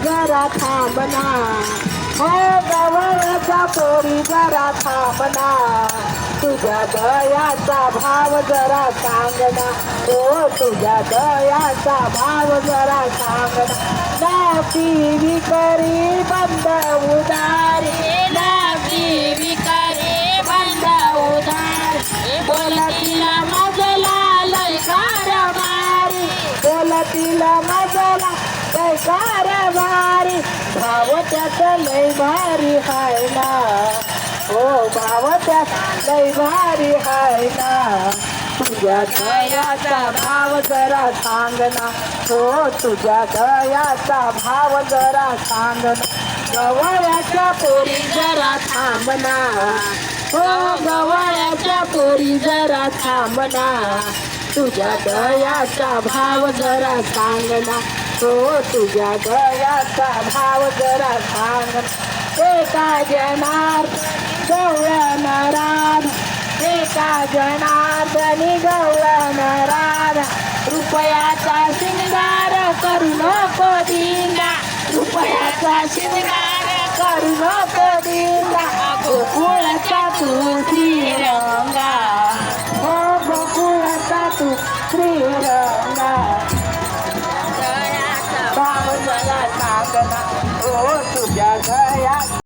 जरा थांबना, हो गवळ्याच्या पोरी जरा थांबना, तुझ्या दयाचा भाव जरा सांगना, हो तुझ्या दयाचा भाव जरा सांगना. नाती विकरी बंद उदारी, नाती विकरी बंद उदारी, बोलतीला मजला लयकार मारी, बोलतीला मजला लयकार मारी. भाव त्याचा लय भारी हाय ना, हो भाव त्याचा लय भारी हाय ना, तुझ्या दयाचा भाव जरा सांगना, हो तुझ्या दयाचा भाव जरा सांगना. गवळ्याच्या पोरी जरा थांबना, हो गवळ्याच्या पोरी जरा थांबना, तुझ्या दयाचा भाव जरा सांगना, हो तुझ्या दयाचा भाव जरा सांगना. एका जनार्दनी गवळण राधा, एका जनार्दनी गवळण राधा, रुपयाचा शिंगार करू नको दीना, रुपयाचा शिंगार करू नको दीना. गोकुळाचा तू श्रीरंगा, हो गोकुळाचा तू श्रीरंगा, भाव जरा सांगना, हो तुझ्या दया